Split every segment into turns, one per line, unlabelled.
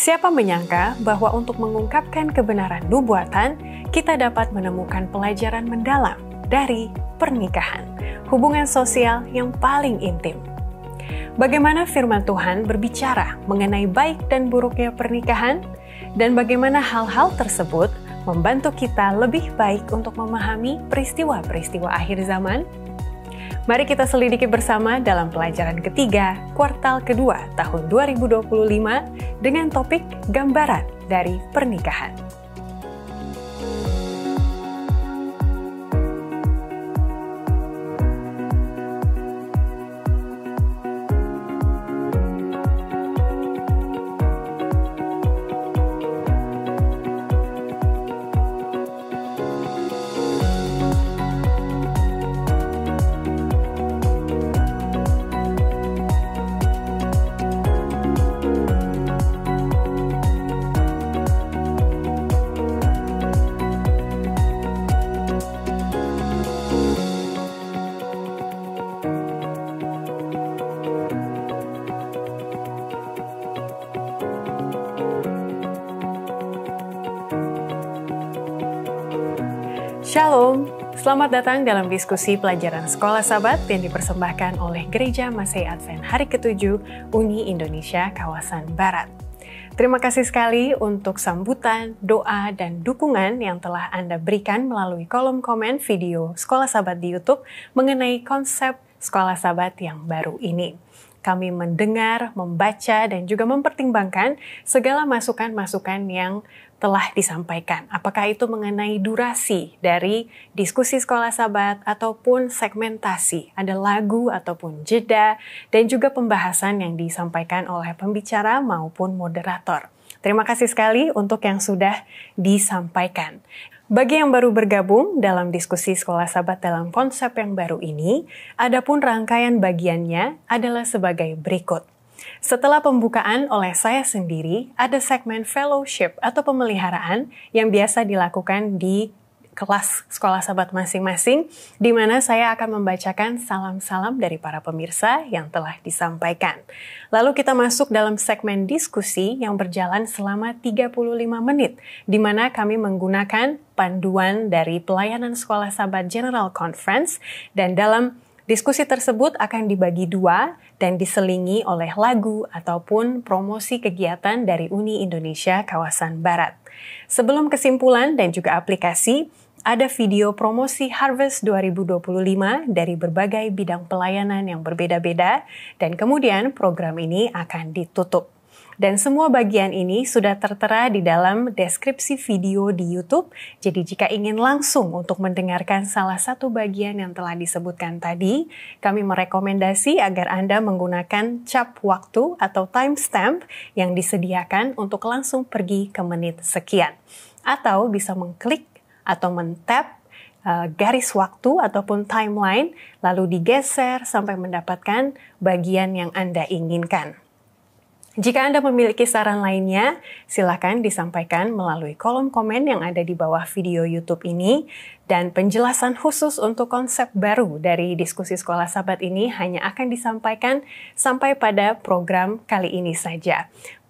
Siapa menyangka bahwa untuk mengungkapkan kebenaran nubuatan, kita dapat menemukan pelajaran mendalam dari pernikahan, hubungan sosial yang paling intim. Bagaimana firman Tuhan berbicara mengenai baik dan buruknya pernikahan, dan bagaimana hal-hal tersebut membantu kita lebih baik untuk memahami peristiwa-peristiwa akhir zaman? Mari kita selidiki bersama dalam pelajaran ketiga, kuartal kedua tahun 2025 dengan topik gambaran dari pernikahan. Shalom, selamat datang dalam diskusi pelajaran Sekolah Sabat yang dipersembahkan oleh Gereja Masehi Advent Hari ke-7 Uni Indonesia Kawasan Barat. Terima kasih sekali untuk sambutan, doa, dan dukungan yang telah Anda berikan melalui kolom komen video Sekolah Sabat di YouTube mengenai konsep Sekolah Sabat yang baru ini. Kami mendengar, membaca, dan juga mempertimbangkan segala masukan-masukan yang telah disampaikan. Apakah itu mengenai durasi dari diskusi Sekolah Sabat ataupun segmentasi, ada lagu ataupun jeda, dan juga pembahasan yang disampaikan oleh pembicara maupun moderator. Terima kasih sekali untuk yang sudah disampaikan. Bagi yang baru bergabung dalam diskusi Sekolah Sabat dalam konsep yang baru ini, adapun rangkaian bagiannya adalah sebagai berikut. Setelah pembukaan oleh saya sendiri, ada segmen fellowship atau pemeliharaan yang biasa dilakukan di kelas Sekolah Sabat masing-masing, di mana saya akan membacakan salam-salam dari para pemirsa yang telah disampaikan. Lalu kita masuk dalam segmen diskusi yang berjalan selama 35 menit, di mana kami menggunakan panduan dari pelayanan Sekolah Sabat General Conference, dan dalam diskusi tersebut akan dibagi dua dan diselingi oleh lagu ataupun promosi kegiatan dari Uni Indonesia Kawasan Barat. Sebelum kesimpulan dan juga aplikasi, ada video promosi Harvest 2025 dari berbagai bidang pelayanan yang berbeda-beda, dan kemudian program ini akan ditutup. Dan semua bagian ini sudah tertera di dalam deskripsi video di YouTube, jadi jika ingin langsung untuk mendengarkan salah satu bagian yang telah disebutkan tadi, kami merekomendasi agar Anda menggunakan cap waktu atau timestamp yang disediakan untuk langsung pergi ke menit sekian. Atau bisa mengklik atau men-tap garis waktu ataupun timeline, lalu digeser sampai mendapatkan bagian yang Anda inginkan. Jika Anda memiliki saran lainnya, silakan disampaikan melalui kolom komen yang ada di bawah video YouTube ini, dan penjelasan khusus untuk konsep baru dari diskusi Sekolah Sabat ini hanya akan disampaikan sampai pada program kali ini saja.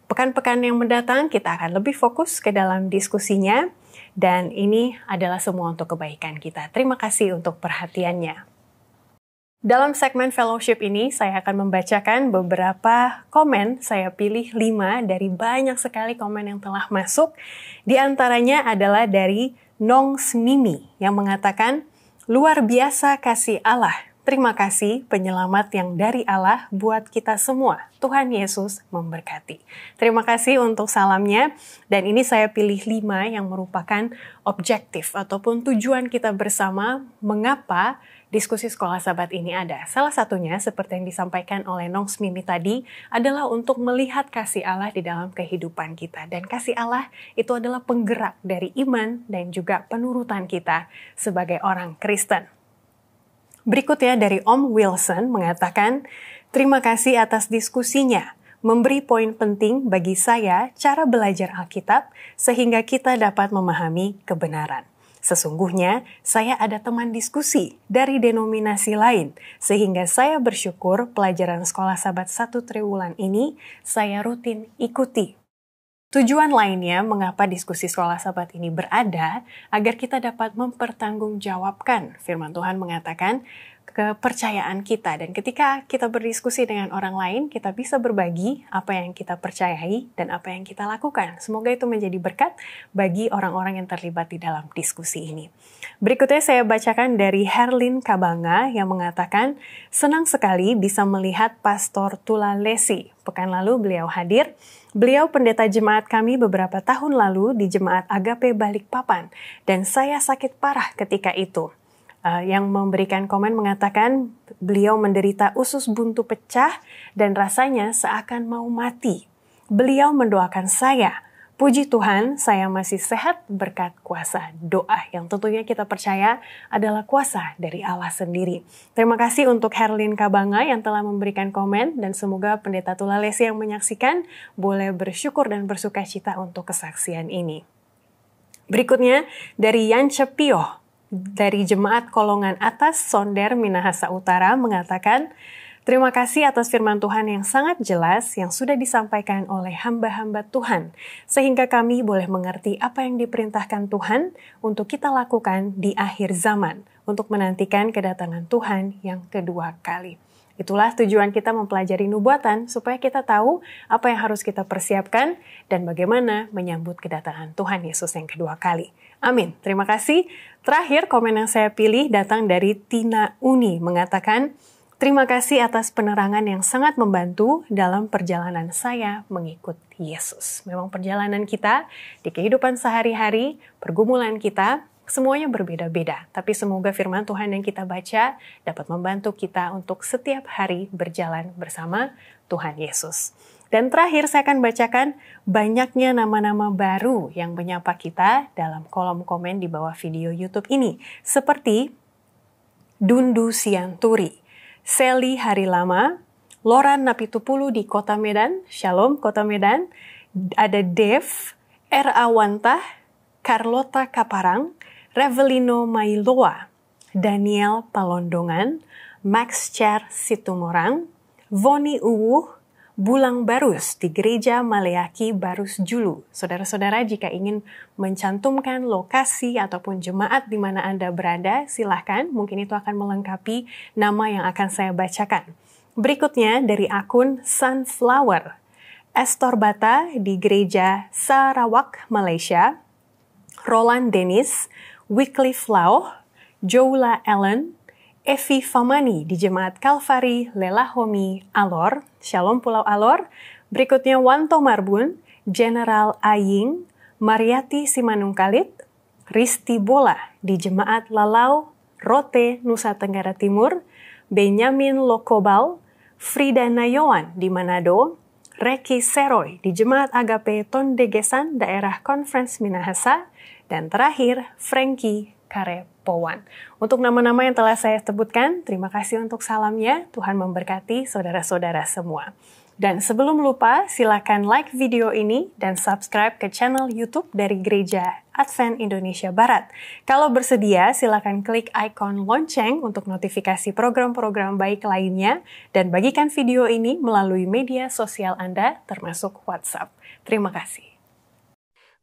Pekan-pekan yang mendatang kita akan lebih fokus ke dalam diskusinya, dan ini adalah semua untuk kebaikan kita. Terima kasih untuk perhatiannya. Dalam segmen fellowship ini, saya akan membacakan beberapa komen. Saya pilih 5 dari banyak sekali komen yang telah masuk. Di antaranya adalah dari Nongs Mimi yang mengatakan, luar biasa kasih Allah. Terima kasih penyelamat yang dari Allah buat kita semua. Tuhan Yesus memberkati. Terima kasih untuk salamnya. Dan ini saya pilih 5 yang merupakan objektif ataupun tujuan kita bersama mengapa diskusi Sekolah Sabat ini ada. Salah satunya, seperti yang disampaikan oleh Nongs Mimi tadi, adalah untuk melihat kasih Allah di dalam kehidupan kita. Dan kasih Allah itu adalah penggerak dari iman dan juga penurutan kita sebagai orang Kristen. Berikutnya dari Om Wilson mengatakan, terima kasih atas diskusinya. Memberi poin penting bagi saya cara belajar Alkitab sehingga kita dapat memahami kebenaran. Sesungguhnya, saya ada teman diskusi dari denominasi lain, sehingga saya bersyukur pelajaran Sekolah Sabat 1 Triwulan ini saya rutin ikuti. Tujuan lainnya mengapa diskusi sekolah Sabat ini berada agar kita dapat mempertanggungjawabkan firman Tuhan mengatakan kepercayaan kita, dan ketika kita berdiskusi dengan orang lain, kita bisa berbagi apa yang kita percayai dan apa yang kita lakukan. Semoga itu menjadi berkat bagi orang-orang yang terlibat di dalam diskusi ini. Berikutnya saya bacakan dari Herlin Kabanga yang mengatakan, senang sekali bisa melihat Pastor Tulalesi. Pekan lalu beliau hadir. Beliau pendeta jemaat kami beberapa tahun lalu di Jemaat Agape Balikpapan, dan saya sakit parah ketika itu. Yang memberikan komen mengatakan beliau menderita usus buntu pecah dan rasanya seakan mau mati. Beliau mendoakan saya. Puji Tuhan, saya masih sehat berkat kuasa doa yang tentunya kita percaya adalah kuasa dari Allah sendiri. Terima kasih untuk Herlin Kabanga yang telah memberikan komen, dan semoga Pendeta Tulalesi yang menyaksikan boleh bersyukur dan bersukacita untuk kesaksian ini. Berikutnya dari Yan Cepio dari Jemaat Kolongan Atas, Sonder, Minahasa Utara mengatakan, terima kasih atas firman Tuhan yang sangat jelas yang sudah disampaikan oleh hamba-hamba Tuhan, sehingga kami boleh mengerti apa yang diperintahkan Tuhan untuk kita lakukan di akhir zaman, untuk menantikan kedatangan Tuhan yang kedua kali. Itulah tujuan kita mempelajari nubuatan, supaya kita tahu apa yang harus kita persiapkan dan bagaimana menyambut kedatangan Tuhan Yesus yang kedua kali. Amin. Terima kasih. Terakhir, komen yang saya pilih datang dari Tina Uni, mengatakan, terima kasih atas penerangan yang sangat membantu dalam perjalanan saya mengikut Yesus. Memang perjalanan kita di kehidupan sehari-hari, pergumulan kita, semuanya berbeda-beda, tapi semoga firman Tuhan yang kita baca dapat membantu kita untuk setiap hari berjalan bersama Tuhan Yesus. Dan terakhir saya akan bacakan banyaknya nama-nama baru yang menyapa kita dalam kolom komen di bawah video YouTube ini. Seperti Dundu Sianturi, Seli Harilama, Loran Napitupulu di Kota Medan, Shalom Kota Medan, ada Dev, R.A. Wantah, Carlota Kaparang, Revelino Mailoa, Daniel Palondongan, Max Cher Situmorang, Voni Uwuh, Bulang Barus di Gereja Maleaki Barus Julu. Saudara-saudara, jika ingin mencantumkan lokasi ataupun jemaat di mana Anda berada, silahkan, mungkin itu akan melengkapi nama yang akan saya bacakan. Berikutnya dari akun Sunflower, Estor Bata di Gereja Sarawak, Malaysia, Roland Dennis, Wycliffe Lau, Joula Ellen, Evi Famani di Jemaat Kalvari Lelahomi Alor, Shalom Pulau Alor. Berikutnya Wanto Marbun, General Aying, Mariati Simanungkalit, Risti Bola di Jemaat Lalau, Rote, Nusa Tenggara Timur, Benyamin Lokobal, Frida Nayawan di Manado, Reki Seroy di Jemaat Agape Tondegesan, Daerah Conference Minahasa, dan terakhir Frankie Karepowan. Untuk nama-nama yang telah saya sebutkan, terima kasih untuk salamnya. Tuhan memberkati saudara-saudara semua. Dan sebelum lupa, silakan like video ini dan subscribe ke channel YouTube dari Gereja Advent Indonesia Barat. Kalau bersedia, silakan klik ikon lonceng untuk notifikasi program-program baik lainnya dan bagikan video ini melalui media sosial Anda termasuk WhatsApp. Terima kasih.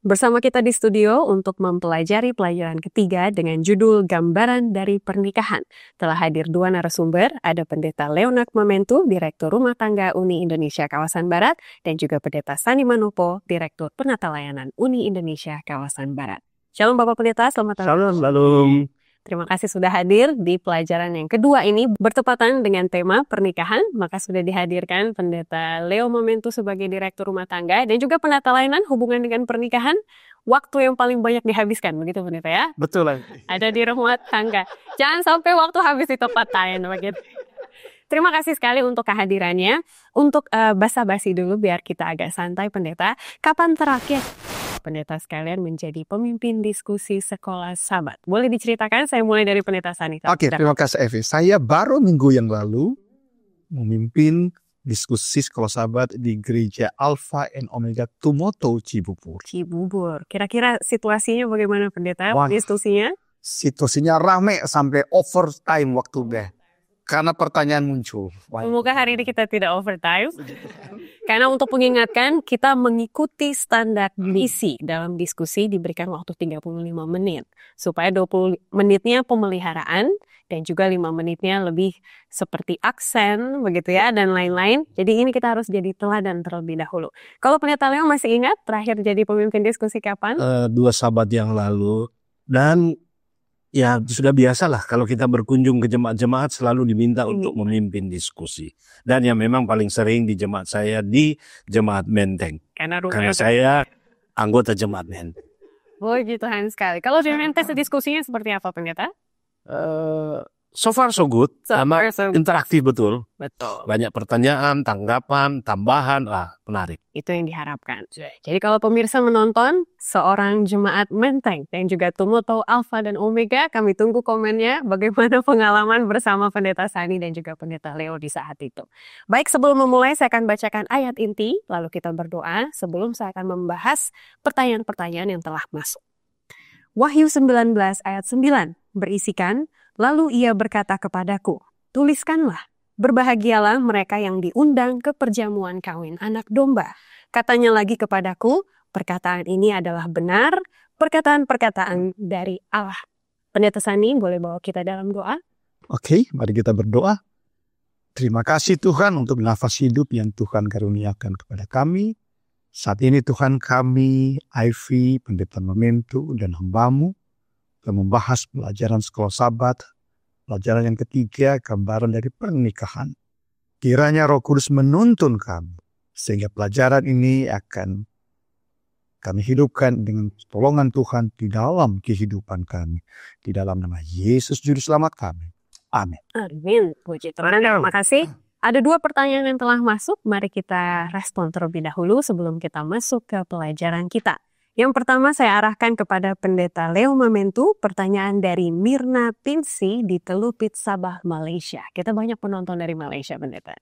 Bersama kita di studio untuk mempelajari pelajaran ketiga dengan judul Gambaran dari Pernikahan. Telah hadir dua narasumber, ada Pendeta Leonak Mamentu, Direktur Rumah Tangga Uni Indonesia Kawasan Barat, dan juga Pendeta Sani Manopo, Direktur Penata Layanan Uni Indonesia Kawasan Barat. Shalom Bapak Pendeta, selamat datang.
Shalom.
Terima kasih sudah hadir di pelajaran yang kedua ini bertepatan dengan tema pernikahan, maka sudah dihadirkan Pendeta Leo Mamentu sebagai Direktur Rumah Tangga dan juga penata layanan hubungan dengan pernikahan, waktu yang paling banyak dihabiskan, begitu Pendeta ya?
Betul.
Ada di rumah tangga. Jangan sampai waktu habis di tempat lain, begitu. Terima kasih sekali untuk kehadirannya. Untuk basa-basi dulu biar kita agak santai Pendeta. Kapan terakhir Pendeta sekalian menjadi pemimpin diskusi sekolah Sabat? Boleh diceritakan? Saya mulai dari Pendeta Sani.
Oke, terima kasih Evi. Saya baru minggu yang lalu memimpin diskusi sekolah Sabat di Gereja Alpha and Omega Tumoto Cibubur.
Kira-kira situasinya bagaimana Pendeta?
Wah,
diskusinya?
Situasinya rame sampai overtime waktu deh. Karena pertanyaan muncul.
Semoga hari ini kita tidak overtime. Karena untuk mengingatkan, kita mengikuti standar isi dalam diskusi diberikan waktu 35 menit. Supaya 20 menitnya pemeliharaan dan juga 5 menitnya lebih seperti aksen, begitu ya, dan lain-lain. Jadi ini kita harus jadi teladan terlebih dahulu. Kalau Pendeta Leo masih ingat terakhir jadi pemimpin diskusi kapan?
2 Sabat yang lalu. Dan ya sudah biasa lah kalau kita berkunjung ke jemaat-jemaat selalu diminta untuk memimpin diskusi. Dan yang memang paling sering di jemaat saya di Jemaat Menteng. Karena saya anggota Jemaat Menteng.
Puji Tuhan sekali. Kalau di Menteng diskusinya seperti apa, Pendeta?
So far so good. Interaktif betul.
Betul.
Banyak pertanyaan, tanggapan, tambahan. Menarik.
Itu yang diharapkan. Jadi kalau pemirsa menonton seorang jemaat Menteng yang juga Tumoto Alpha dan Omega, kami tunggu komennya bagaimana pengalaman bersama Pendeta Sani dan juga Pendeta Leo di saat itu. Baik, sebelum memulai saya akan bacakan ayat inti, lalu kita berdoa sebelum saya akan membahas pertanyaan-pertanyaan yang telah masuk. Wahyu 19 ayat 9 berisikan, lalu ia berkata kepadaku, tuliskanlah. Berbahagialah mereka yang diundang ke perjamuan kawin anak domba. Katanya lagi kepadaku, perkataan ini adalah benar, perkataan-perkataan dari Allah. Pendeta Sani, boleh bawa kita dalam doa?
Oke, mari kita berdoa. Terima kasih Tuhan untuk nafas hidup yang Tuhan karuniakan kepada kami. Saat ini Tuhan kami, Ivy, Pendeta Memento, dan hamba-Mu, telah membahas pelajaran sekolah Sabat. Pelajaran yang ketiga, gambaran dari pernikahan. Kiranya Roh Kudus menuntun kami, sehingga pelajaran ini akan kami hidupkan dengan pertolongan Tuhan di dalam kehidupan kami. Di dalam nama Yesus Juru Selamat kami. Amin.
Amin. Puji Tuhan. Terima kasih. Ada 2 pertanyaan yang telah masuk. Mari kita respon terlebih dahulu sebelum kita masuk ke pelajaran kita. Yang pertama saya arahkan kepada Pendeta Leo Memento, pertanyaan dari Mirna Pinsi di Telupit, Sabah, Malaysia. Kita banyak penonton dari Malaysia, Pendeta.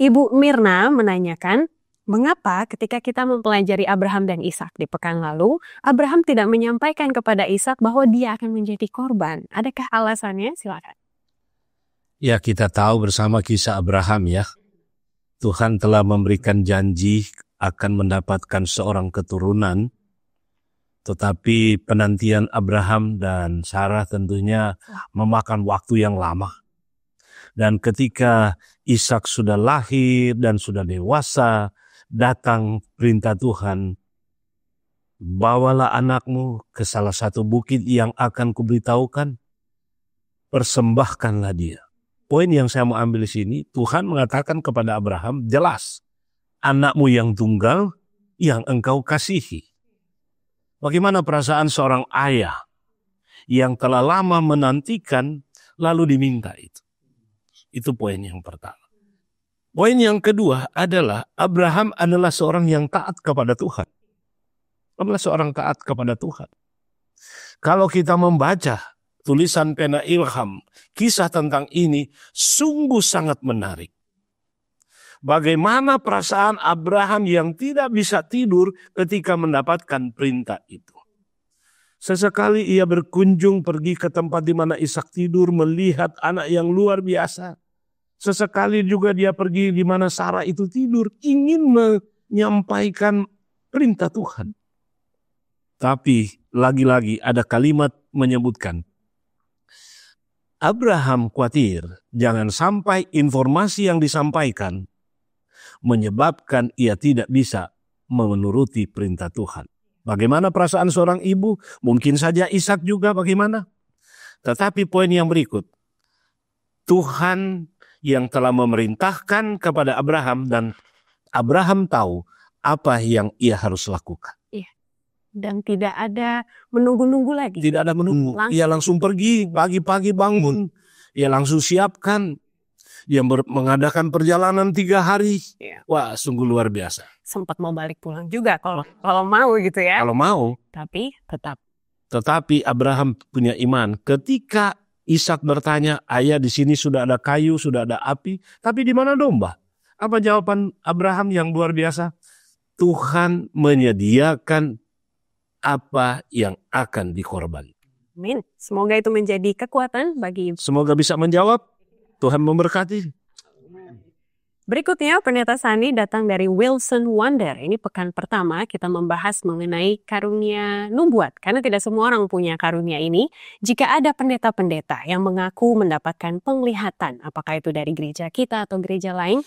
Ibu Mirna menanyakan, mengapa ketika kita mempelajari Abraham dan Ishak di pekan lalu, Abraham tidak menyampaikan kepada Ishak bahwa dia akan menjadi korban? Adakah alasannya? Silakan.
Ya, kita tahu bersama kisah Abraham ya. Tuhan telah memberikan janji akan mendapatkan seorang keturunan. Tetapi penantian Abraham dan Sarah tentunya memakan waktu yang lama. Dan ketika Ishak sudah lahir dan sudah dewasa, datang perintah Tuhan, bawalah anakmu ke salah satu bukit yang akan kuberitahukan, persembahkanlah dia. Poin yang saya mau ambil di sini, Tuhan mengatakan kepada Abraham, jelas, anakmu yang tunggal yang engkau kasihi. Bagaimana perasaan seorang ayah yang telah lama menantikan lalu diminta itu? Itu poin yang pertama. Poin yang kedua adalah Abraham adalah seorang yang taat kepada Tuhan. Adalah seorang taat kepada Tuhan. Kalau kita membaca tulisan pena ilham, kisah tentang ini sungguh sangat menarik. Bagaimana perasaan Abraham yang tidak bisa tidur ketika mendapatkan perintah itu. Sesekali ia berkunjung pergi ke tempat di mana Ishak tidur melihat anak yang luar biasa. Sesekali juga dia pergi di mana Sarah itu tidur ingin menyampaikan perintah Tuhan. Tapi lagi-lagi ada kalimat menyebutkan Abraham khawatir jangan sampai informasi yang disampaikan menyebabkan ia tidak bisa menuruti perintah Tuhan. Bagaimana perasaan seorang ibu? Mungkin saja Ishak juga bagaimana? Tetapi poin yang berikut. Tuhan yang telah memerintahkan kepada Abraham dan Abraham tahu apa yang ia harus lakukan.
Iya. Dan tidak ada menunggu-nunggu lagi.
Tidak ada menunggu. Ia langsung pergi, pagi-pagi bangun. Ia langsung siapkan. Yang mengadakan perjalanan 3 hari.
Ya.
Wah, sungguh luar biasa.
Sempat mau balik pulang juga kalau mau gitu ya.
Kalau mau.
Tapi tetap.
Tetapi Abraham punya iman. Ketika Ishak bertanya, ayah di sini sudah ada kayu, sudah ada api. Tapi di mana domba? Apa jawaban Abraham yang luar biasa? Tuhan menyediakan apa yang akan dikorban.
Amin. Semoga itu menjadi kekuatan bagi
Semoga bisa menjawab. Tuhan memberkati.
Berikutnya, Pendeta Sani datang dari Wilson Wonder. Ini pekan pertama kita membahas mengenai karunia nubuat. Karena tidak semua orang punya karunia ini. Jika ada pendeta-pendeta yang mengaku mendapatkan penglihatan, apakah itu dari gereja kita atau gereja lain,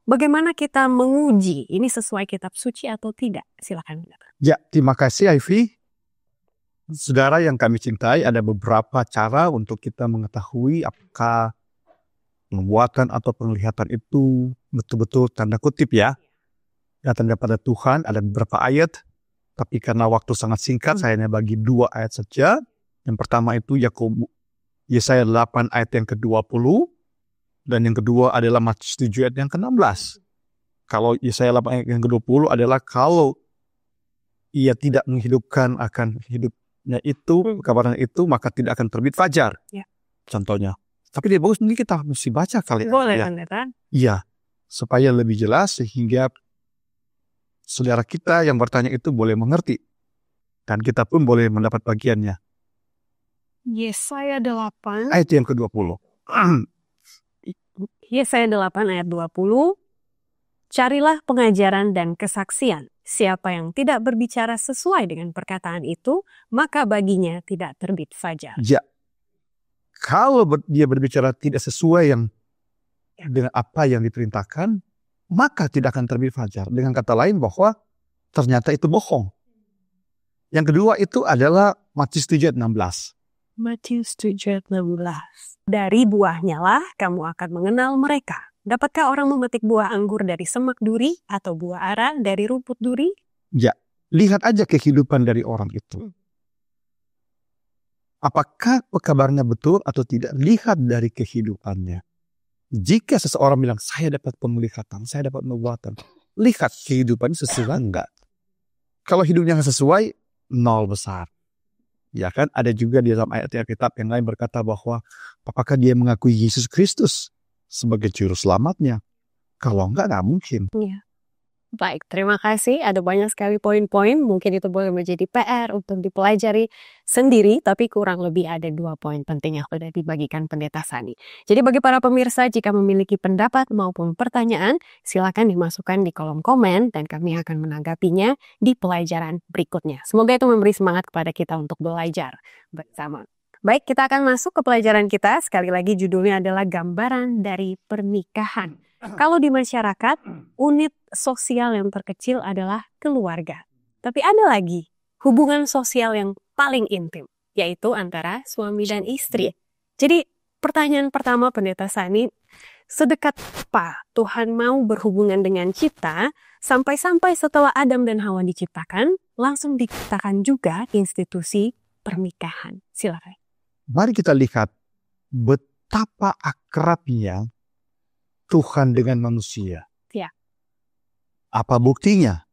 bagaimana kita menguji ini sesuai kitab suci atau tidak? Silakan.
Ya, terima kasih Ivy. Saudara yang kami cintai, ada beberapa cara untuk kita mengetahui apakah nubuatan atau penglihatan itu betul-betul tanda kutip ya. Datang daripada Tuhan, ada beberapa ayat. Tapi karena waktu sangat singkat, saya hanya bagi 2 ayat saja. Yang pertama itu Yesaya 8 ayat yang ke-20. Dan yang kedua adalah Matius 7 ayat yang ke-16. Kalau Yesaya 8 ayat yang ke-20 adalah kalau ia tidak menghidupkan akan hidupnya itu, kabarnya itu, maka tidak akan terbit fajar.
Ya.
Contohnya. Tapi dia bagus, mungkin kita mesti baca kali
Boleh,
ya.
Pendeta.
Iya, supaya lebih jelas sehingga saudara kita yang bertanya itu boleh mengerti. Dan kita pun boleh mendapat bagiannya.
Yesaya 8.
Ayat yang ke-20.
Yesaya 8 ayat 20. Carilah pengajaran dan kesaksian. Siapa yang tidak berbicara sesuai dengan perkataan itu, maka baginya tidak terbit fajar.
Ya. Kalau dia berbicara tidak sesuai dengan apa yang diperintahkan, maka tidak akan terbit fajar. Dengan kata lain bahwa ternyata itu bohong. Yang kedua itu adalah Matius 7 ayat 16.
Matius 7 ayat 16. Dari buahnya lah kamu akan mengenal mereka. Dapatkah orang memetik buah anggur dari semak duri atau buah ara dari rumput duri?
Ya, lihat aja kehidupan dari orang itu. Apakah kabarnya betul atau tidak? Lihat dari kehidupannya. Jika seseorang bilang, saya dapat penglihatan, saya dapat nubuatan. Lihat kehidupannya sesuai enggak. Kalau hidupnya nggak sesuai, 0 besar. Ya kan, ada juga di dalam ayat Alkitab yang lain berkata bahwa apakah dia mengakui Yesus Kristus sebagai juru selamatnya? Kalau enggak mungkin.
Iya. Baik, terima kasih. Ada banyak sekali poin-poin. Mungkin itu boleh menjadi PR untuk dipelajari sendiri, tapi kurang lebih ada 2 poin penting yang sudah dibagikan Pendeta Sani. Jadi bagi para pemirsa, jika memiliki pendapat maupun pertanyaan, silakan dimasukkan di kolom komen dan kami akan menanggapinya di pelajaran berikutnya. Semoga itu memberi semangat kepada kita untuk belajar bersama. Baik, kita akan masuk ke pelajaran kita. Sekali lagi judulnya adalah gambaran dari pernikahan. Kalau di masyarakat, unit sosial yang terkecil adalah keluarga. Tapi ada lagi hubungan sosial yang paling intim, yaitu antara suami dan istri. Jadi pertanyaan pertama Pendeta Sani, sedekat apa Tuhan mau berhubungan dengan kita sampai-sampai setelah Adam dan Hawa diciptakan, langsung diciptakan juga institusi pernikahan. Silakan.
Mari kita lihat betapa akrabnya Tuhan dengan manusia.
Ya.
Apa buktinya?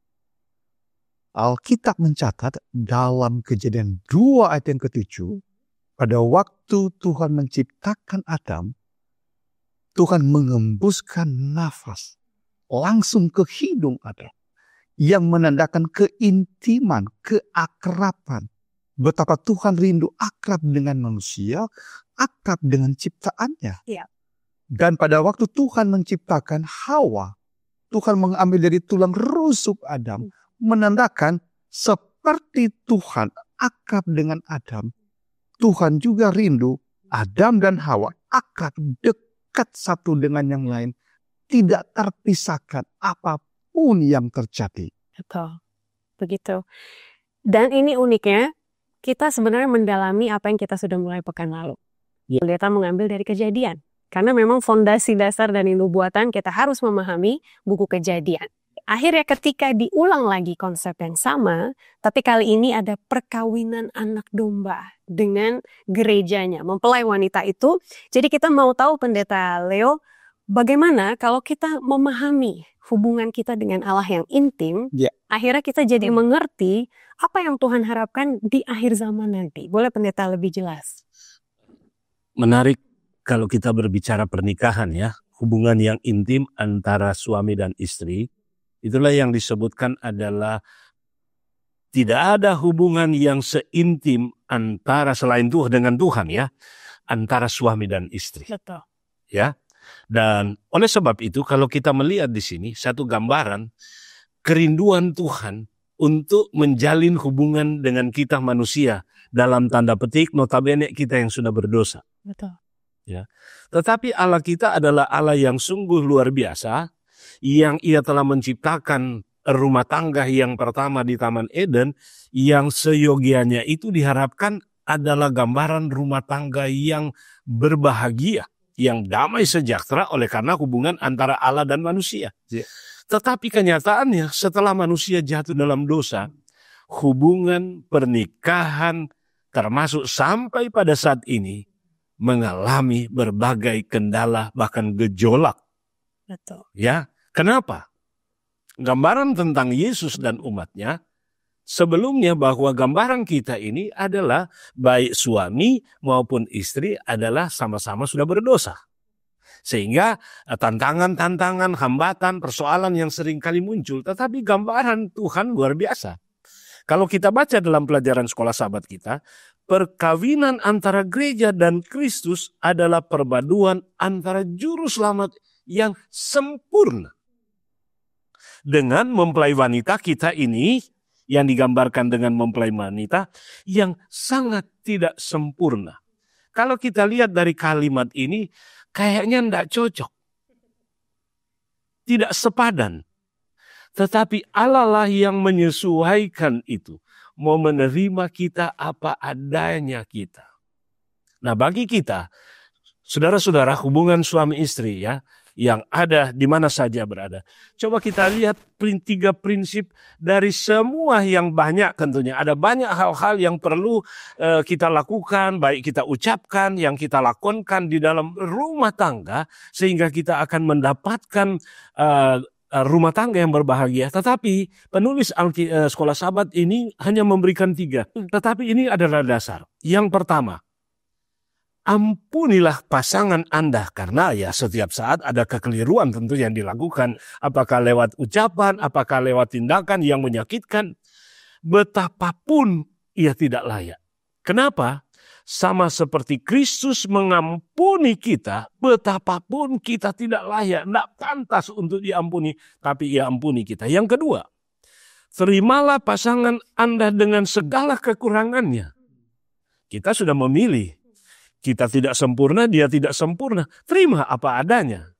Alkitab mencatat dalam Kejadian 2 ayat yang ke-7, pada waktu Tuhan menciptakan Adam, Tuhan mengembuskan nafas langsung ke hidung Adam, yang menandakan keintiman, keakraban. Betapa Tuhan rindu akrab dengan manusia, akrab dengan ciptaannya.
Ya.
Dan pada waktu Tuhan menciptakan Hawa, Tuhan mengambil dari tulang rusuk Adam, menandakan seperti Tuhan akrab dengan Adam, Tuhan juga rindu Adam dan Hawa akrab dekat satu dengan yang lain, tidak terpisahkan apapun yang terjadi.
Betul, begitu. Dan ini uniknya, kita sebenarnya mendalami apa yang kita sudah mulai pekan lalu. Pendeta mengambil dari Kejadian. Karena memang fondasi dasar dari nubuatan kita harus memahami buku Kejadian. Akhirnya ketika diulang lagi konsep yang sama, tapi kali ini ada perkawinan anak domba dengan gerejanya, mempelai wanita itu. Jadi kita mau tahu Pendeta Leo, bagaimana kalau kita memahami hubungan kita dengan Allah yang intim, akhirnya kita jadi mengerti apa yang Tuhan harapkan di akhir zaman nanti. Boleh Pendeta lebih jelas?
Menarik. Kalau kita berbicara pernikahan ya, hubungan yang intim antara suami dan istri, itulah yang disebutkan adalah tidak ada hubungan yang seintim antara selain Tuhan dengan Tuhan ya, antara suami dan istri.
Betul.
ya. Dan oleh sebab itu kalau kita melihat di sini satu gambaran kerinduan Tuhan untuk menjalin hubungan dengan kita manusia, dalam tanda petik notabene kita yang sudah berdosa.
Betul.
Ya. Tetapi Allah kita adalah Allah yang sungguh luar biasa, yang Ia telah menciptakan rumah tangga yang pertama di Taman Eden, yang seyogianya itu diharapkan adalah gambaran rumah tangga yang berbahagia, yang damai sejahtera oleh karena hubungan antara Allah dan manusia.
Ya.
Tetapi kenyataannya setelah manusia jatuh dalam dosa, hubungan pernikahan termasuk sampai pada saat ini mengalami berbagai kendala bahkan gejolak.
Betul.
Ya, kenapa? Gambaran tentang Yesus dan umatnya sebelumnya bahwa gambaran kita ini adalah baik suami maupun istri adalah sama-sama sudah berdosa. Sehingga tantangan-tantangan, hambatan, persoalan yang sering kali muncul. Tetapi gambaran Tuhan luar biasa. Kalau kita baca dalam pelajaran sekolah sahabat kita, perkawinan antara gereja dan Kristus adalah perpaduan antara juru selamat yang sempurna. Dengan mempelai wanita kita ini, yang digambarkan dengan mempelai wanita, yang sangat tidak sempurna. Kalau kita lihat dari kalimat ini, kayaknya tidak cocok. Tidak sepadan. Tetapi Allah lah yang menyesuaikan itu. Mau menerima kita apa adanya kita. Nah bagi kita, saudara-saudara, hubungan suami istri ya, yang ada di mana saja berada. Coba kita lihat 3 prinsip dari semua yang banyak tentunya. Ada banyak hal-hal yang perlu kita lakukan, baik kita ucapkan, yang kita lakonkan di dalam rumah tangga, sehingga kita akan mendapatkan rumah tangga yang berbahagia. Tetapi penulis sekolah sahabat ini hanya memberikan 3. Tetapi ini adalah dasar. Yang pertama, ampunilah pasangan Anda, karena ya setiap saat ada kekeliruan tentu yang dilakukan, apakah lewat ucapan, apakah lewat tindakan yang menyakitkan, betapapun ia tidak layak. Kenapa? Sama seperti Kristus mengampuni kita, betapapun kita tidak layak, tidak pantas untuk diampuni, tapi ia ampuni kita. Yang kedua, terimalah pasangan Anda dengan segala kekurangannya. Kita sudah memilih. Kita tidak sempurna, dia tidak sempurna. Terima apa adanya.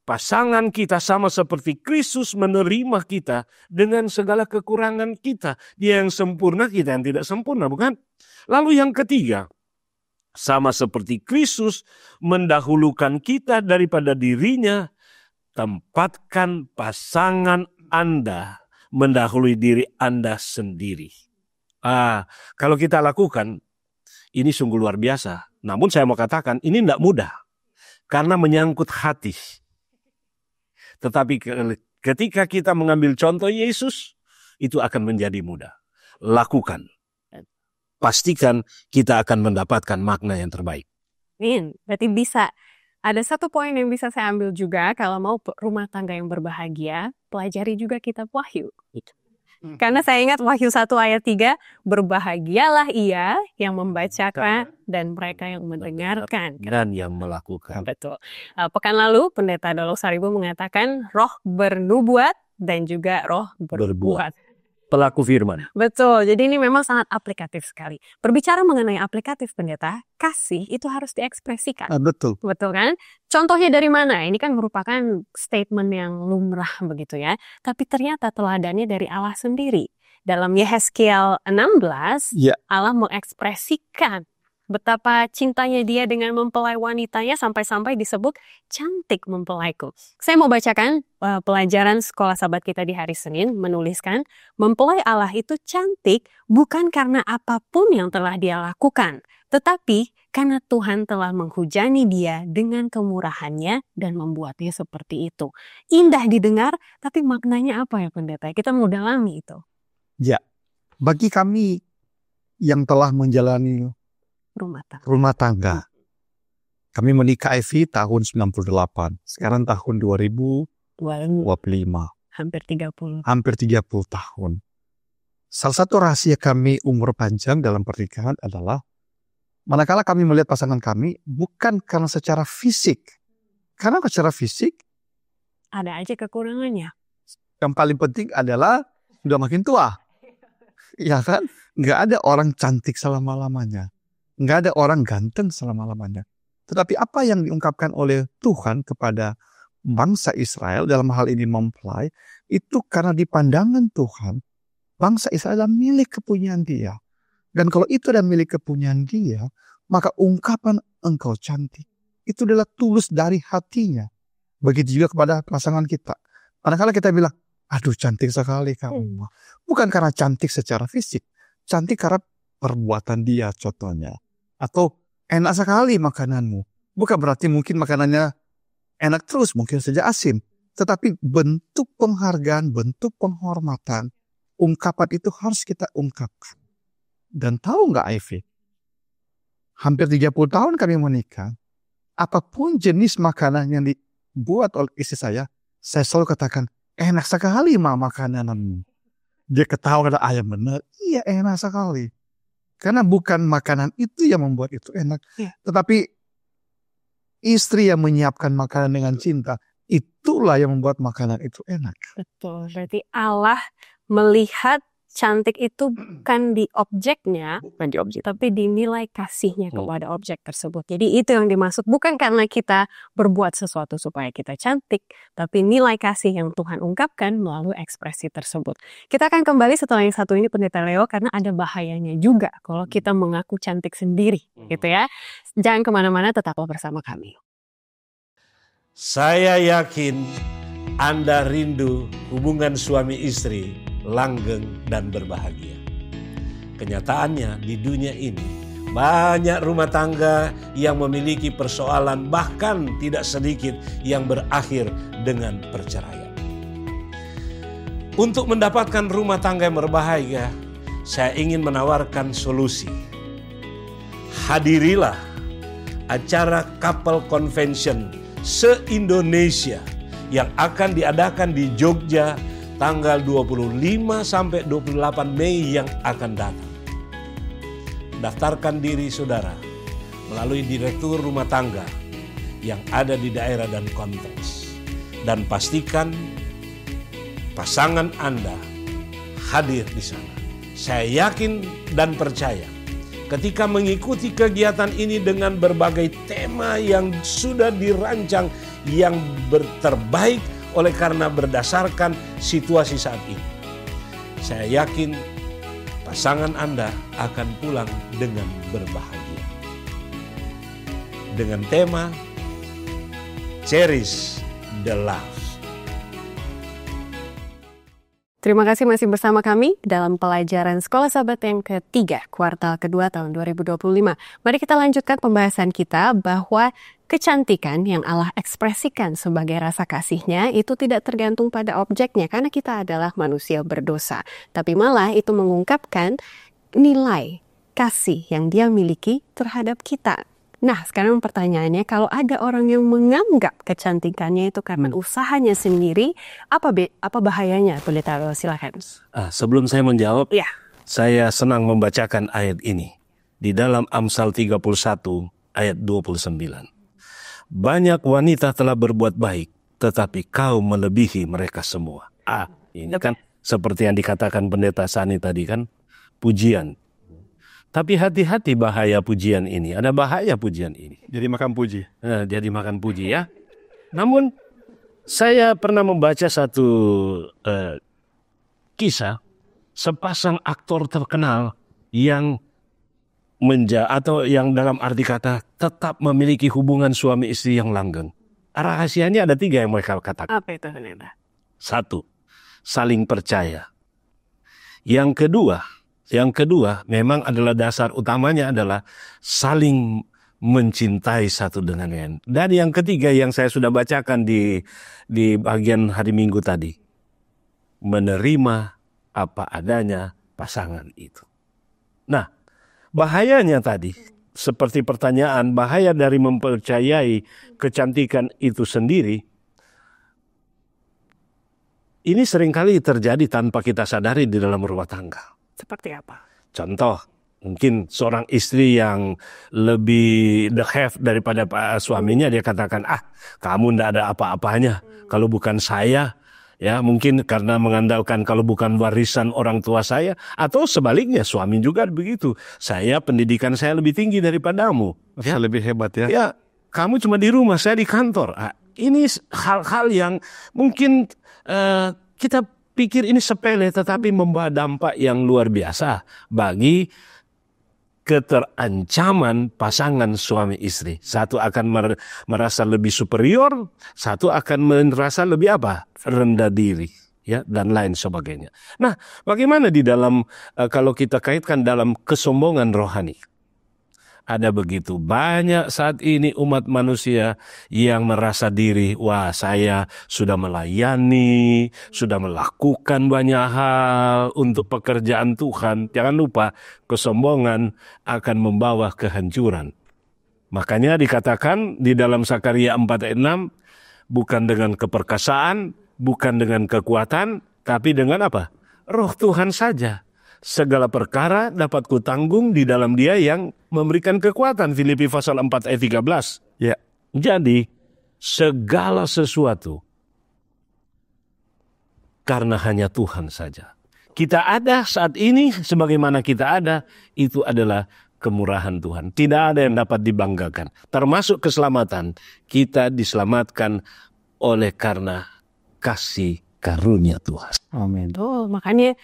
Pasangan kita sama seperti Kristus menerima kita dengan segala kekurangan kita. Dia yang sempurna, kita yang tidak sempurna, bukan? Lalu yang ketiga, sama seperti Kristus mendahulukan kita daripada dirinya, tempatkan pasangan Anda mendahului diri Anda sendiri. Kalau kita lakukan, ini sungguh luar biasa. Namun saya mau katakan, ini tidak mudah. Karena menyangkut hati. Tetapi ketika kita mengambil contoh Yesus, itu akan menjadi mudah. Lakukan. Pastikan kita akan mendapatkan makna yang terbaik.
Berarti bisa. Ada satu poin yang bisa saya ambil juga, kalau mau rumah tangga yang berbahagia, pelajari juga kitab Wahyu. Karena saya ingat Wahyu 1 ayat 3, berbahagialah ia yang membacakan dan mereka yang mendengarkan.
Dan yang melakukan.
Betul. Pekan lalu Pendeta Dolok Saribu mengatakan roh bernubuat dan juga roh berbuat.
Pelaku firman.
Betul, jadi ini memang sangat aplikatif sekali. Berbicara mengenai aplikatif Pendeta, kasih itu harus diekspresikan.
Betul.
Betul kan? Contohnya dari mana? Ini kan merupakan statement yang lumrah begitu ya. Tapi ternyata teladannya dari Allah sendiri. Dalam Yehezkiel 16, Allah mengekspresikan betapa cintanya dia dengan mempelai wanitanya sampai-sampai disebut cantik mempelaiku. Saya mau bacakan pelajaran sekolah sahabat kita di hari Senin, menuliskan mempelai Allah itu cantik bukan karena apapun yang telah dia lakukan, tetapi karena Tuhan telah menghujani dia dengan kemurahannya dan membuatnya seperti itu. Indah didengar, tapi maknanya apa ya Pendeta? Kita mau dalami itu.
Ya, bagi kami yang telah menjalani rumah tangga. Kami menikah Evi tahun 98. Sekarang tahun 2025.
Hampir 30.
Hampir 30 tahun. Salah satu rahasia kami umur panjang dalam pernikahan adalah Manakala kami melihat pasangan kami, bukan karena secara fisik. Karena secara fisik,
Ada aja kekurangannya.
yang paling penting adalah sudah makin tua. Ya kan? Nggak ada orang cantik selama-lamanya. Nggak ada orang ganteng selama-lamanya. Tetapi apa yang diungkapkan oleh Tuhan kepada bangsa Israel dalam hal ini mempelai, itu karena di pandangan Tuhan, bangsa Israel adalah milik kepunyaan Dia. Dan kalau itu adalah milik kepunyaan Dia, maka ungkapan engkau cantik, itu adalah tulus dari hatinya. Begitu juga kepada pasangan kita. Kadang-kadang kita bilang, aduh cantik sekali kamu. Bukan karena cantik secara fisik. Cantik karena perbuatan dia contohnya. Atau enak sekali makananmu. Bukan berarti mungkin makanannya enak terus, mungkin saja asin. Tetapi bentuk penghargaan, bentuk penghormatan, ungkapan itu harus kita ungkapkan. Dan tahu nggak Ivy? Hampir 30 tahun kami menikah. Apapun jenis makanan yang dibuat oleh istri saya selalu katakan, enak sekali makananmu. Dia ketawa, kata ayam benar. Iya, enak sekali. Karena bukan makanan itu yang membuat itu enak. Tetapi istri yang menyiapkan makanan dengan cinta, itulah yang membuat makanan itu enak.
Betul, berarti Allah melihat cantik itu bukan di objeknya, tapi di nilai kasihnya kepada objek tersebut. Jadi itu yang dimaksud, bukan karena kita berbuat sesuatu supaya kita cantik, tapi nilai kasih yang Tuhan ungkapkan melalui ekspresi tersebut. Kita akan kembali setelah yang satu ini, Pendeta Leo, karena ada bahayanya juga kalau kita mengaku cantik sendiri, gitu ya. Jangan kemana-mana, tetaplah bersama kami.
Saya yakin Anda rindu hubungan suami istri langgeng dan berbahagia. Kenyataannya di dunia ini banyak rumah tangga yang memiliki persoalan, bahkan tidak sedikit yang berakhir dengan perceraian. Untuk mendapatkan rumah tangga yang berbahagia, saya ingin menawarkan solusi. Hadirilah acara couple convention se-Indonesia yang akan diadakan di Jogja tanggal 25 sampai 28 Mei yang akan datang. Daftarkan diri saudara melalui Direktur Rumah Tangga yang ada di daerah dan konteks. Dan pastikan pasangan Anda hadir di sana. Saya yakin dan percaya ketika mengikuti kegiatan ini dengan berbagai tema yang sudah dirancang yang terbaik oleh karena berdasarkan situasi saat ini. Saya yakin pasangan Anda akan pulang dengan berbahagia. Dengan tema Cherish the Love.
Terima kasih masih bersama kami dalam pelajaran Sekolah Sabat yang ketiga, kuartal kedua tahun 2025. Mari kita lanjutkan pembahasan kita bahwa kecantikan yang Allah ekspresikan sebagai rasa kasih-Nya itu tidak tergantung pada objeknya karena kita adalah manusia berdosa. Tapi malah itu mengungkapkan nilai kasih yang Dia miliki terhadap kita. Nah, sekarang pertanyaannya, kalau ada orang yang menganggap kecantikannya itu karena usahanya sendiri, apa bahayanya? Pendeta, silakan.
Sebelum saya menjawab, saya senang membacakan ayat ini di dalam Amsal 31 ayat 29. Banyak wanita telah berbuat baik, tetapi kau melebihi mereka semua. Ini kan seperti yang dikatakan Pendeta Sani tadi kan, pujian. Tapi hati-hati bahaya pujian ini. Ada bahaya pujian ini.
Jadi makan puji.
Jadi makan puji ya. Namun saya pernah membaca satu kisah sepasang aktor terkenal yang atau yang dalam arti kata tetap memiliki hubungan suami istri yang langgeng. Rahasianya ada 3 yang mereka katakan.
Apa itu, Pendeta?
1, saling percaya. Yang kedua memang adalah dasar utamanya adalah saling mencintai satu dengan lain. Dan yang ketiga yang saya sudah bacakan di bagian hari Minggu tadi, menerima apa adanya pasangan itu. Nah, bahayanya tadi, seperti pertanyaan, bahaya dari mempercayai kecantikan itu sendiri, ini seringkali terjadi tanpa kita sadari di dalam rumah tangga.
Seperti apa?
Contoh, Mungkin seorang istri yang lebih the have daripada suaminya, dia katakan, kamu ndak ada apa-apanya kalau bukan saya. Ya, mungkin karena mengandalkan kalau bukan warisan orang tua saya, atau sebaliknya suami juga begitu. Pendidikan saya lebih tinggi daripadamu.
Saya lebih hebat ya.
Ya, kamu cuma di rumah, saya di kantor. Ini hal-hal yang mungkin kita pikir ini sepele, tetapi membawa dampak yang luar biasa bagi keterancaman pasangan suami istri. Satu akan merasa lebih superior, satu akan merasa lebih rendah diri, ya, dan lain sebagainya. Nah, bagaimana di dalam kalau kita kaitkan dalam kesombongan rohani? Ada begitu banyak saat ini umat manusia yang merasa diri, saya sudah melayani, sudah melakukan banyak hal untuk pekerjaan Tuhan. Jangan lupa, kesombongan akan membawa kehancuran. Makanya dikatakan di dalam Sakaria 4 ayat 6, bukan dengan keperkasaan, bukan dengan kekuatan, tapi dengan apa? Roh Tuhan saja. Segala perkara dapat kutanggung di dalam Dia yang memberikan kekuatan. Filipi pasal 4 ayat 13.
Ya.
Jadi segala sesuatu karena hanya Tuhan saja. Kita ada saat ini sebagaimana kita ada, itu adalah kemurahan Tuhan. Tidak ada yang dapat dibanggakan. Termasuk keselamatan. Kita diselamatkan oleh karena kasih karunia Tuhan.
Amin.
Betul, makanya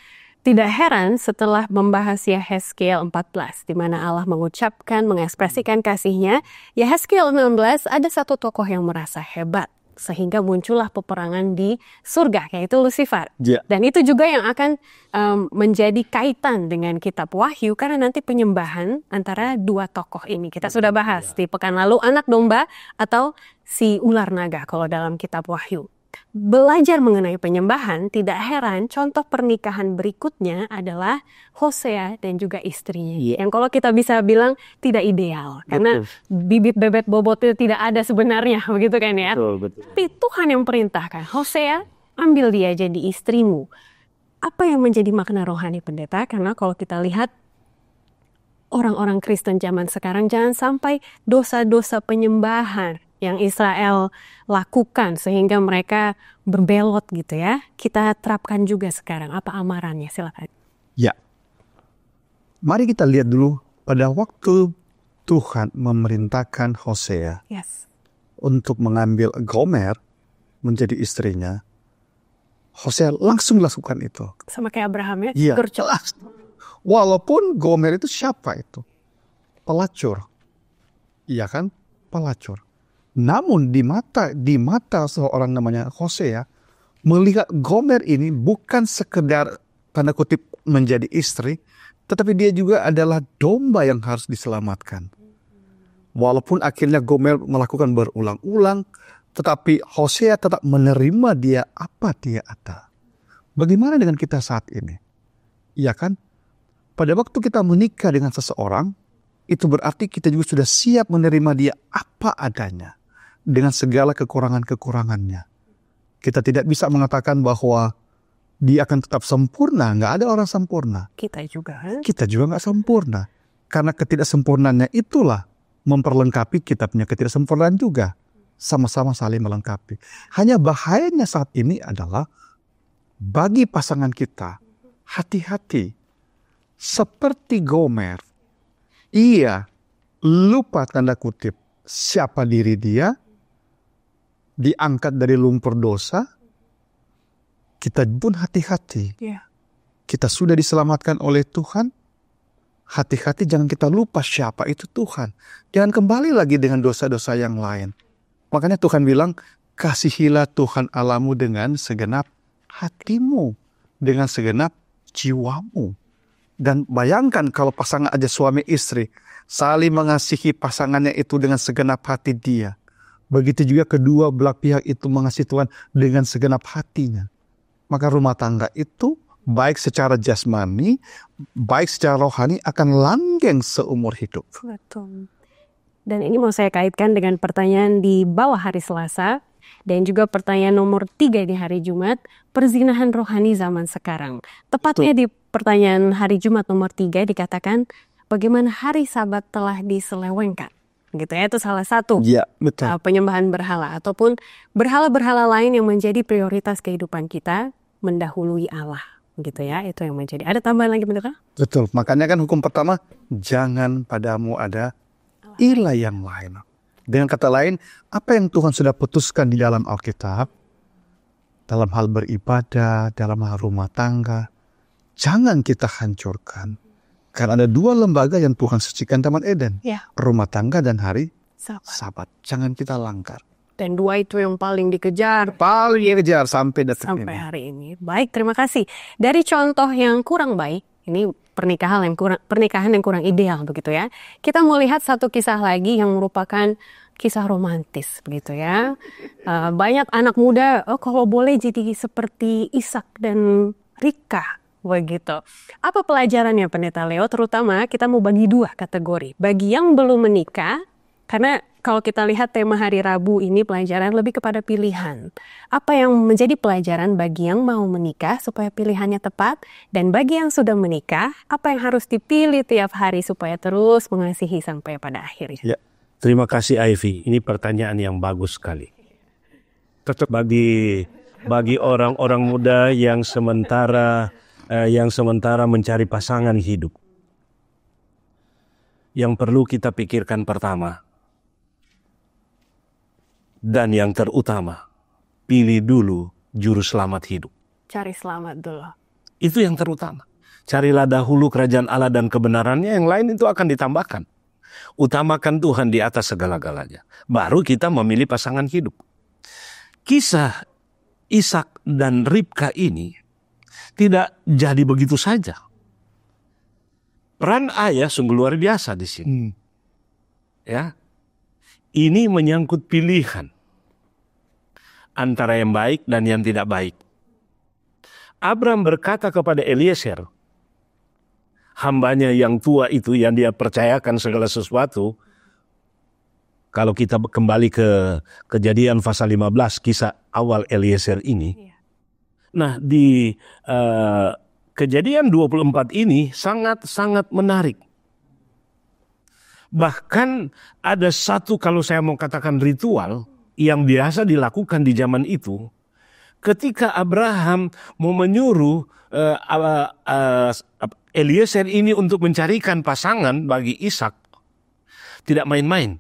tidak heran setelah membahas Yehezkiel 14, di mana Allah mengucapkan, mengekspresikan kasihnya, Yehezkiel 16 ada satu tokoh yang merasa hebat, sehingga muncullah peperangan di surga, yaitu Lucifer.
Yeah.
Dan itu juga yang akan menjadi kaitan dengan kitab Wahyu, karena nanti penyembahan antara dua tokoh ini. Kita sudah bahas di pekan lalu, anak domba atau si ular naga kalau dalam kitab Wahyu. Belajar mengenai penyembahan, tidak heran contoh pernikahan berikutnya adalah Hosea dan juga istrinya. Yang kalau kita bisa bilang tidak ideal. Karena bibit bebet bobot itu tidak ada sebenarnya, begitu kan ya.
Betul.
Tapi Tuhan yang perintahkan, Hosea, ambil dia jadi istrimu. Apa yang menjadi makna rohani pendeta? Karena kalau kita lihat orang-orang Kristen zaman sekarang, jangan sampai dosa-dosa penyembahan yang Israel lakukan sehingga mereka berbelot gitu ya. Kita terapkan juga sekarang. Apa amarannya? Silakan.
Ya. Mari kita lihat dulu pada waktu Tuhan memerintahkan Hosea untuk mengambil Gomer menjadi istrinya. Hosea langsung lakukan itu.
Sama kayak Abraham ya?
Iya. Walaupun Gomer itu siapa itu? Pelacur. Iya kan? Pelacur. Namun di mata seorang namanya Hosea, melihat Gomer ini bukan sekedar tanda kutip menjadi istri, tetapi dia juga adalah domba yang harus diselamatkan. Walaupun akhirnya Gomer melakukan berulang-ulang, tetapi Hosea tetap menerima dia apa dia ada. Bagaimana dengan kita saat ini? Iya kan? Pada waktu kita menikah dengan seseorang, itu berarti kita juga sudah siap menerima dia apa adanya. Dengan segala kekurangan-kekurangannya. Kita tidak bisa mengatakan bahwa dia akan tetap sempurna. Nggak ada orang sempurna.
Kita juga.
Kita juga nggak sempurna. Karena ketidaksempurnaannya itulah memperlengkapi kita punya ketidaksempurnaan juga. Sama-sama saling melengkapi. Hanya bahayanya saat ini adalah bagi pasangan kita, hati-hati. Seperti Gomer, ia lupa tanda kutip siapa diri dia, diangkat dari lumpur dosa, kita pun hati-hati. Kita sudah diselamatkan oleh Tuhan, hati-hati jangan kita lupa siapa itu Tuhan. Jangan kembali lagi dengan dosa-dosa yang lain. Makanya Tuhan bilang, kasihilah Tuhan Allahmu dengan segenap hatimu, dengan segenap jiwamu. Dan bayangkan kalau pasangan aja suami istri, saling mengasihi pasangannya itu dengan segenap hati dia. Begitu juga kedua belah pihak itu mengasihi Tuhan dengan segenap hatinya. Maka rumah tangga itu baik secara jasmani, baik secara rohani akan langgeng seumur hidup.
Betul. Dan ini mau saya kaitkan dengan pertanyaan di bawah hari Selasa dan juga pertanyaan nomor 3 di hari Jumat, perzinahan rohani zaman sekarang. Tepatnya di pertanyaan hari Jumat nomor 3 dikatakan, bagaimana hari Sabat telah diselewengkan. Gitu ya, itu salah satu
Ya, betul.
penyembahan berhala ataupun berhala-berhala lain yang menjadi prioritas kehidupan kita mendahului Allah. Gitu ya, itu yang menjadi. Ada tambahan lagi pendeta?
Betul. Makanya kan hukum pertama, jangan padamu ada ilah yang lain. Dengan kata lain, apa yang Tuhan sudah putuskan di dalam Alkitab, dalam hal beribadah, dalam hal rumah tangga, jangan kita hancurkan. Karena ada dua lembaga yang Tuhan sucikan Taman Eden.
Ya.
Rumah tangga dan hari
Sabat.
Sabat. Jangan kita langgar.
Dan dua itu yang paling dikejar
Paling kejar sampai detik
sampai
ini.
hari ini. Baik, terima kasih. Dari contoh yang kurang baik, ini pernikahan yang kurang ideal begitu ya. Kita mau lihat satu kisah lagi yang merupakan kisah romantis begitu ya. Banyak anak muda, kalau boleh jadi seperti Ishak dan Ribka begitu. Apa pelajarannya Pendeta Leo? Terutama kita mau bagi dua kategori. Bagi yang belum menikah, karena kalau kita lihat tema hari Rabu ini pelajaran lebih kepada pilihan. Apa yang menjadi pelajaran bagi yang mau menikah supaya pilihannya tepat, dan bagi yang sudah menikah, apa yang harus dipilih tiap hari supaya terus mengasihi sampai pada akhirnya.
Ya. Terima kasih Ivy, ini pertanyaan yang bagus sekali. Tetap bagi orang-orang muda yang sementara mencari pasangan hidup. Yang perlu kita pikirkan pertama, dan yang terutama, pilih dulu juru selamat hidup.
Cari selamat dulu.
Itu yang terutama. Carilah dahulu kerajaan Allah dan kebenarannya, yang lain itu akan ditambahkan. Utamakan Tuhan di atas segala-galanya. Baru kita memilih pasangan hidup. Kisah Ishak dan Ribka ini tidak jadi begitu saja. Peran ayah sungguh luar biasa di sini. Ya. Ini menyangkut pilihan antara yang baik dan yang tidak baik. Abram berkata kepada Eliezer, hambanya yang tua itu yang dia percayakan segala sesuatu. Kalau kita kembali ke Kejadian pasal 15, kisah awal Eliezer ini. Nah, di Kejadian 24 ini sangat-sangat menarik. Bahkan ada satu, kalau saya mau katakan ritual, yang biasa dilakukan di zaman itu. Ketika Abraham mau menyuruh Eliezer ini untuk mencarikan pasangan bagi Ishak, tidak main-main.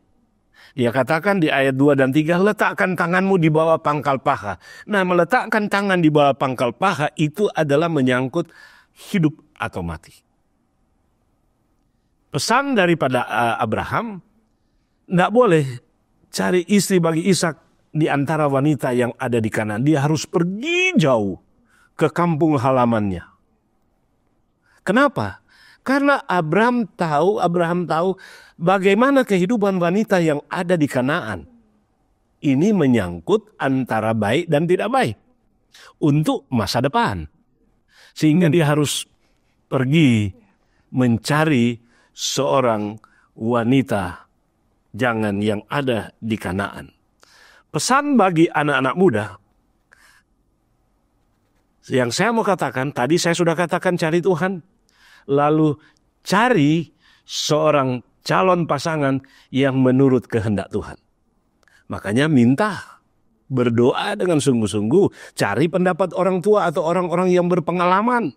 Dia katakan di ayat 2 dan 3, letakkan tanganmu di bawah pangkal paha. Nah, meletakkan tangan di bawah pangkal paha itu adalah menyangkut hidup atau mati. Pesan daripada Abraham, tidak boleh cari istri bagi Ishak di antara wanita yang ada di Kanaan. Dia harus pergi jauh ke kampung halamannya. Kenapa? Karena Abraham tahu bagaimana kehidupan wanita yang ada di Kanaan. Ini menyangkut antara baik dan tidak baik untuk masa depan. Sehingga dia harus pergi mencari seorang wanita, jangan yang ada di Kanaan. Pesan bagi anak-anak muda, yang saya mau katakan, tadi saya sudah katakan cari Tuhan, lalu cari seorang calon pasangan yang menurut kehendak Tuhan. Makanya minta, berdoa dengan sungguh-sungguh, cari pendapat orang tua atau orang-orang yang berpengalaman.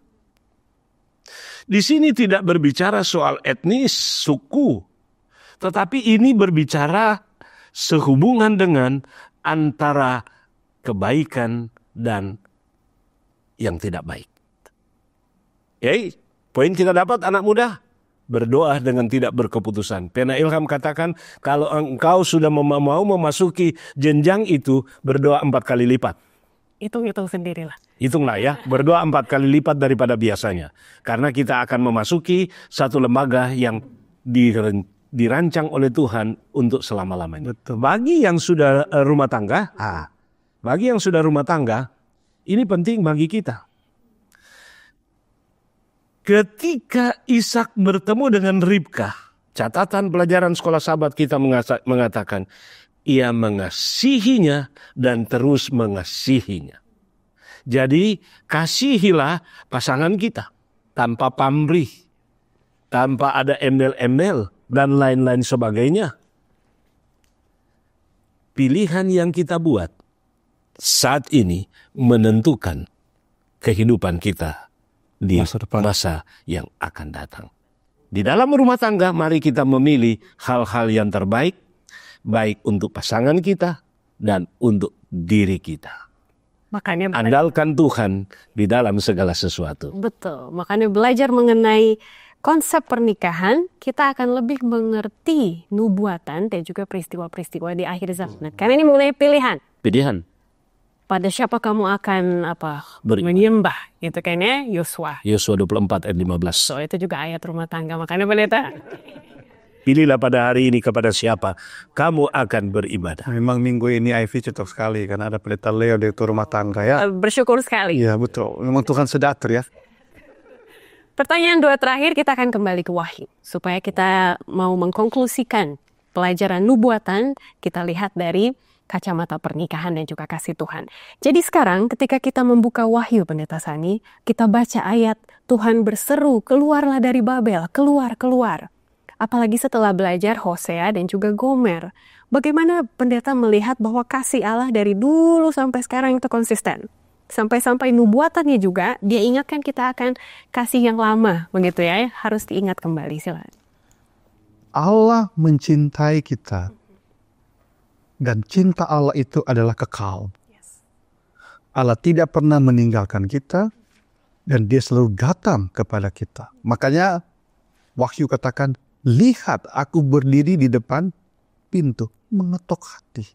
Di sini tidak berbicara soal etnis, suku, tetapi ini berbicara sehubungan dengan antara kebaikan dan yang tidak baik. Poin kita dapat anak muda, berdoa dengan tidak berkeputusan. Pena Ilham katakan, kalau engkau sudah mau memasuki jenjang itu, berdoa 4 kali lipat.
Hitung sendirilah.
Hitunglah ya, berdoa 4 kali lipat daripada biasanya. Karena kita akan memasuki satu lembaga yang dirancang oleh Tuhan untuk selama-lamanya.
Betul.
Bagi yang sudah rumah tangga, ini penting bagi kita. Ketika Ishak bertemu dengan Ribka, catatan pelajaran sekolah Sabat kita mengatakan, ia mengasihinya dan terus mengasihinya. Jadi kasihilah pasangan kita tanpa pamrih, tanpa ada embel-embel dan lain-lain sebagainya. Pilihan yang kita buat saat ini menentukan kehidupan kita di
Masa depan.
masa yang akan datang. Di dalam rumah tangga, mari kita memilih hal-hal yang terbaik, baik untuk pasangan kita dan untuk diri kita.
Makanya
Andalkan Tuhan di dalam segala sesuatu.
betul, makanya belajar mengenai konsep pernikahan, kita akan lebih mengerti nubuatan dan juga peristiwa-peristiwa di akhir zaman. Karena ini mengenai pilihan.
Pilihan.
Pada siapa kamu akan
Beriman.
menyembah, gitu kan ya, Yosua.
Yosua 24 ayat 15.
So itu juga ayat rumah tangga. Makanya pendeta,
Pilihlah pada hari ini kepada siapa kamu akan beribadah.
Memang minggu ini Ivy cocok sekali karena ada pendeta Leo direktur rumah tangga ya.
bersyukur sekali.
Iya betul. Memang Tuhan sedater ya.
Pertanyaan 2 terakhir, kita akan kembali ke Wahyu. Supaya kita mau mengkonklusikan pelajaran nubuatan, kita lihat dari kacamata pernikahan dan juga kasih Tuhan. Jadi sekarang ketika kita membuka Wahyu, Pendeta Sani, kita baca ayat Tuhan berseru, keluarlah dari Babel, keluar, keluar. Apalagi setelah belajar Hosea dan juga Gomer. Bagaimana pendeta melihat bahwa kasih Allah dari dulu sampai sekarang itu konsisten? Sampai-sampai nubuatannya juga, dia ingatkan kita akan kasih yang lama, begitu ya, harus diingat kembali. Silakan.
Allah mencintai kita. Dan cinta Allah itu adalah kekal. Allah tidak pernah meninggalkan kita. Dan dia selalu datang kepada kita. Makanya Wahyu katakan, lihat aku berdiri di depan pintu, mengetok hati.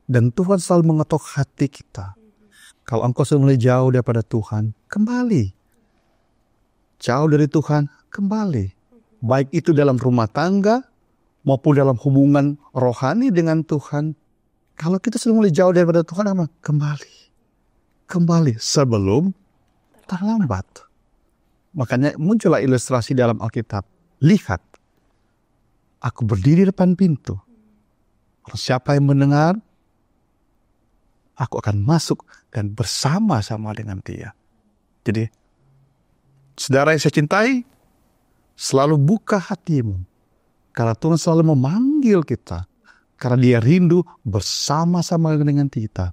Dan Tuhan selalu mengetok hati kita. Kalau engkau sudah mulai jauh daripada Tuhan, kembali. Jauh dari Tuhan, kembali. Baik itu dalam rumah tangga, maupun dalam hubungan rohani dengan Tuhan. Kalau kita sudah mulai jauh daripada Tuhan, kembali. Kembali sebelum terlambat. Makanya muncullah ilustrasi dalam Alkitab. Lihat, aku berdiri depan pintu. Siapa yang mendengar, aku akan masuk dan bersama-sama dengan dia. Jadi, saudara yang saya cintai, selalu buka hatimu. Karena Tuhan selalu memanggil kita. Karena dia rindu bersama-sama dengan kita.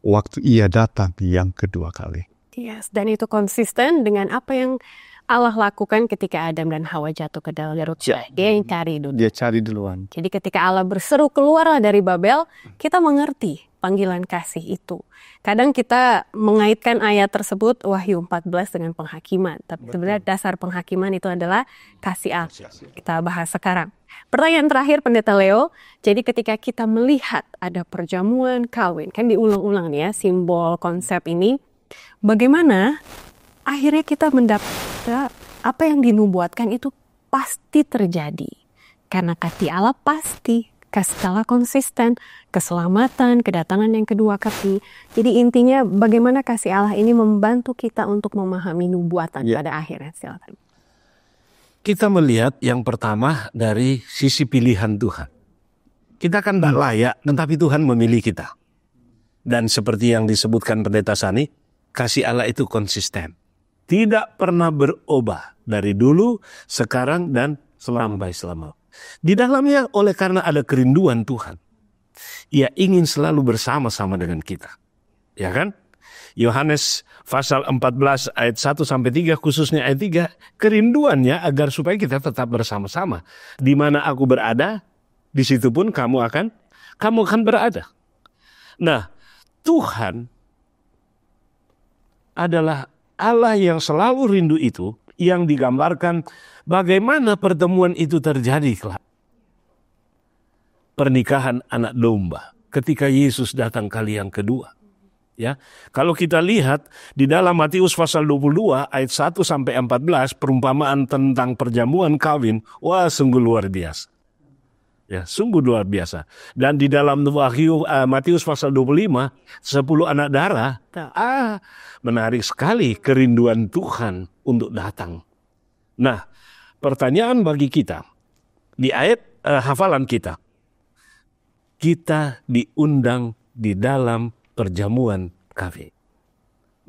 Waktu ia datang yang kedua kali.
Yes, dan itu konsisten dengan apa yang Allah lakukan ketika Adam dan Hawa jatuh ke dalam Garut. Dia yang cari dulu.
Dia cari duluan.
Jadi ketika Allah berseru keluarlah dari Babel, kita mengerti panggilan kasih itu. Kadang kita mengaitkan ayat tersebut Wahyu 14 dengan penghakiman. Tapi sebenarnya dasar penghakiman itu adalah kasih Allah. Kita bahas sekarang. Pertanyaan terakhir Pendeta Leo, jadi ketika kita melihat ada perjamuan kawin, kan diulang-ulang nih ya simbol konsep ini, bagaimana akhirnya kita mendapat apa yang dinubuatkan itu pasti terjadi. Karena kasih Allah pasti, kasih Allah konsisten, keselamatan, kedatangan yang kedua kali. Jadi intinya bagaimana kasih Allah ini membantu kita untuk memahami nubuatan pada akhirnya. Silakan.
Kita melihat yang pertama dari sisi pilihan Tuhan. Kita kan tidak layak, tetapi Tuhan memilih kita. Dan seperti yang disebutkan Pendeta Sani, kasih Allah itu konsisten. Tidak pernah berubah dari dulu, sekarang, dan selama. Di dalamnya oleh karena ada kerinduan Tuhan. Ia ingin selalu bersama-sama dengan kita. Ya kan? Yohanes pasal 14 ayat 1-3 khususnya ayat 3. Kerinduannya agar supaya kita tetap bersama-sama. Di mana aku berada, di situ pun kamu akan berada. Nah, Tuhan adalah Allah yang selalu rindu itu, yang digambarkan bagaimana pertemuan itu terjadi kelak. Pernikahan anak domba ketika Yesus datang kali yang kedua. Ya, kalau kita lihat di dalam Matius pasal 22 ayat 1-14 perumpamaan tentang perjamuan kawin, wah sungguh luar biasa. Ya, sungguh luar biasa. Dan di dalam Wahyu Matius pasal 25, 10 anak darah, menarik sekali kerinduan Tuhan untuk datang. Nah, pertanyaan bagi kita, di ayat hafalan kita diundang di dalam perjamuan kawin.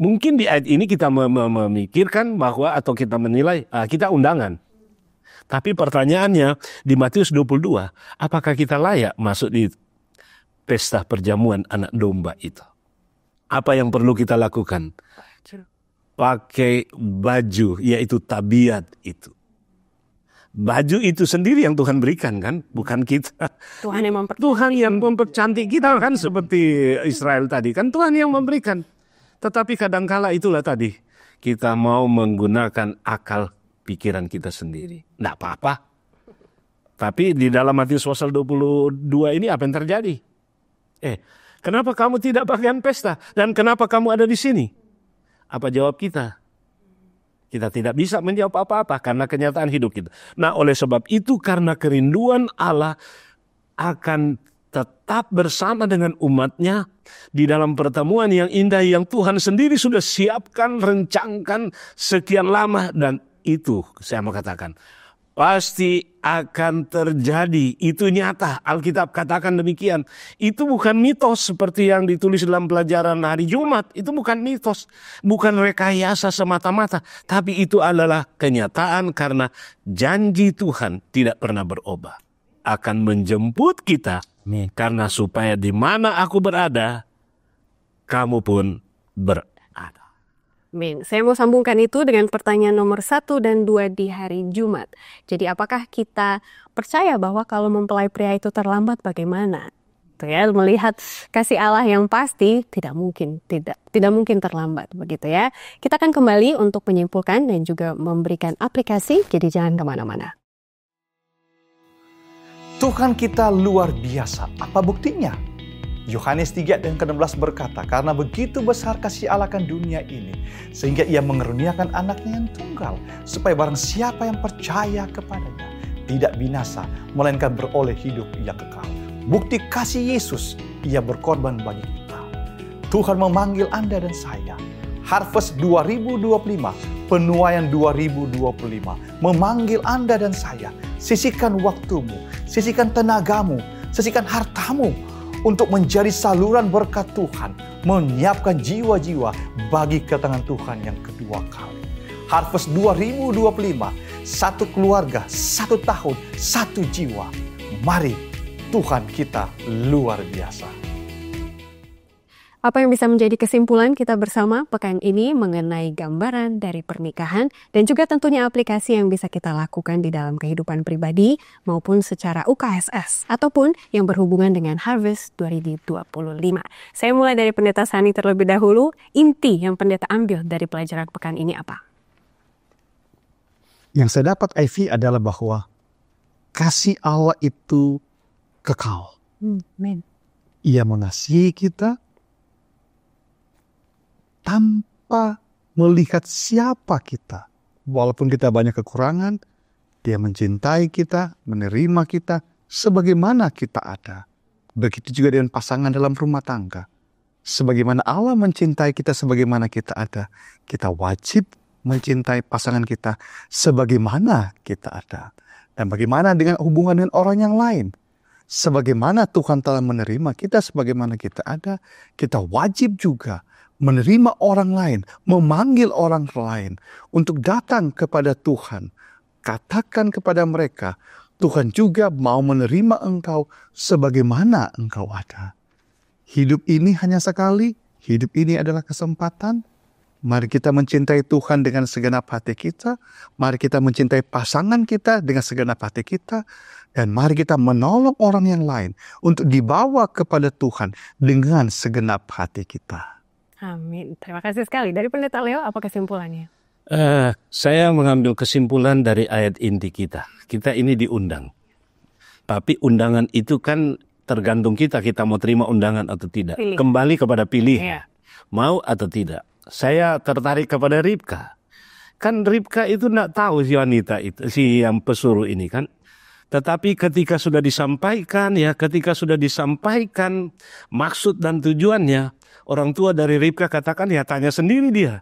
Mungkin di ayat ini kita memikirkan bahwa atau kita menilai kita undangan. Tapi pertanyaannya di Matius 22, apakah kita layak masuk di pesta perjamuan anak domba itu? Apa yang perlu kita lakukan? Pakai baju, yaitu tabiat itu. Baju itu sendiri yang Tuhan berikan kan, bukan kita.
Tuhan
yang mempercantik kita kan, seperti Israel tadi kan, Tuhan yang memberikan. Tetapi kadangkala itulah tadi, kita mau menggunakan akal pikiran kita sendiri. Nggak apa-apa. Tapi di dalam Matius pasal 22 ini apa yang terjadi? Kenapa kamu tidak bagian pesta? Dan kenapa kamu ada di sini? Apa jawab kita? Kita tidak bisa menjawab apa-apa karena kenyataan hidup kita. Nah, oleh sebab itu, karena kerinduan Allah akan tetap bersama dengan umatnya di dalam pertemuan yang indah yang Tuhan sendiri sudah siapkan, rencangkan sekian lama. Dan itu saya mau katakan, pasti akan terjadi. Itu nyata. Alkitab katakan demikian. Itu bukan mitos seperti yang ditulis dalam pelajaran hari Jumat. Itu bukan mitos. Bukan rekayasa semata-mata. Tapi itu adalah kenyataan karena janji Tuhan tidak pernah berubah. Akan menjemput kita. Karena supaya di mana aku berada, kamu pun berada.
Amin. Saya mau sambungkan itu dengan pertanyaan nomor 1 dan 2 di hari Jumat. Jadi apakah kita percaya bahwa kalau mempelai pria itu terlambat bagaimana? Tuh ya, melihat kasih Allah yang pasti tidak mungkin terlambat begitu ya. Kita akan kembali untuk menyimpulkan dan juga memberikan aplikasi, jadi jangan kemana-mana.
Tuhan kita luar biasa. Apa buktinya? Yohanes 3 dan ke-16 berkata, karena begitu besar kasih Allah akan dunia ini, sehingga ia mengeruniakan anaknya yang tunggal, supaya barang siapa yang percaya kepadanya, tidak binasa, melainkan beroleh hidup yang kekal. Bukti kasih Yesus, ia berkorban bagi kita. Tuhan memanggil Anda dan saya. Harvest 2025, penuaian 2025, memanggil Anda dan saya. Sisihkan waktumu, sisihkan tenagamu, sisihkan hartamu, untuk menjadi saluran berkat Tuhan, menyiapkan jiwa-jiwa bagi kedatangan Tuhan yang kedua kali. Harvest 2025, satu keluarga, 1 tahun, 1 jiwa. Mari, Tuhan kita luar biasa.
Apa yang bisa menjadi kesimpulan kita bersama pekan ini mengenai gambaran dari pernikahan dan juga tentunya aplikasi yang bisa kita lakukan di dalam kehidupan pribadi maupun secara UKSS ataupun yang berhubungan dengan Harvest 2025. Saya mulai dari Pendeta Sani terlebih dahulu. Inti yang Pendeta ambil dari pelajaran pekan ini apa?
Yang saya dapat, Ivy, adalah bahwa kasih Allah itu kekal.
Amen.
Ia mengasihi kita tanpa melihat siapa kita. Walaupun kita banyak kekurangan, Dia mencintai kita, menerima kita sebagaimana kita ada. Begitu juga dengan pasangan dalam rumah tangga. Sebagaimana Allah mencintai kita sebagaimana kita ada, kita wajib mencintai pasangan kita sebagaimana kita ada. Dan bagaimana dengan hubungan dengan orang yang lain? Sebagaimana Tuhan telah menerima kita sebagaimana kita ada, kita wajib juga menerima orang lain, memanggil orang lain untuk datang kepada Tuhan. Katakan kepada mereka, Tuhan juga mau menerima engkau sebagaimana engkau ada. Hidup ini hanya sekali, hidup ini adalah kesempatan. Mari kita mencintai Tuhan dengan segenap hati kita. Mari kita mencintai pasangan kita dengan segenap hati kita. Dan mari kita menolong orang yang lain untuk dibawa kepada Tuhan dengan segenap hati kita.
Amin. Terima kasih sekali. Dari Pendeta Leo, apa kesimpulannya?
Saya mengambil kesimpulan dari ayat inti kita. Kita ini diundang. Tapi undangan itu kan tergantung kita mau terima undangan atau tidak.
Pilih.
Kembali kepada pilihan.
Yeah.
Mau atau tidak. Saya tertarik kepada Ribka. Kan Ribka itu tidak tahu si wanita itu, si yang pesuruh ini kan. Tetapi ketika sudah disampaikan maksud dan tujuannya, orang tua dari Ribka katakan, ya tanya sendiri dia.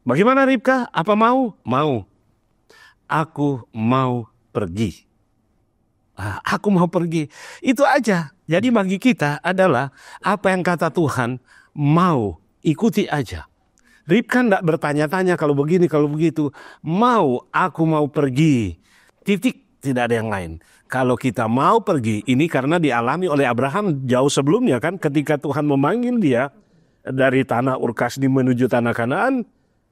Bagaimana Ribka? Apa mau? Mau. Aku mau pergi. Aku mau pergi. Itu aja. Jadi bagi kita adalah apa yang kata Tuhan, mau ikuti aja. Ribka tidak bertanya-tanya kalau begini, kalau begitu. Aku mau pergi. Titik, tidak ada yang lain. Kalau kita mau pergi, ini karena dialami oleh Abraham jauh sebelumnya kan. Ketika Tuhan memanggil dia dari tanah Ur Kasdim menuju tanah Kanaan,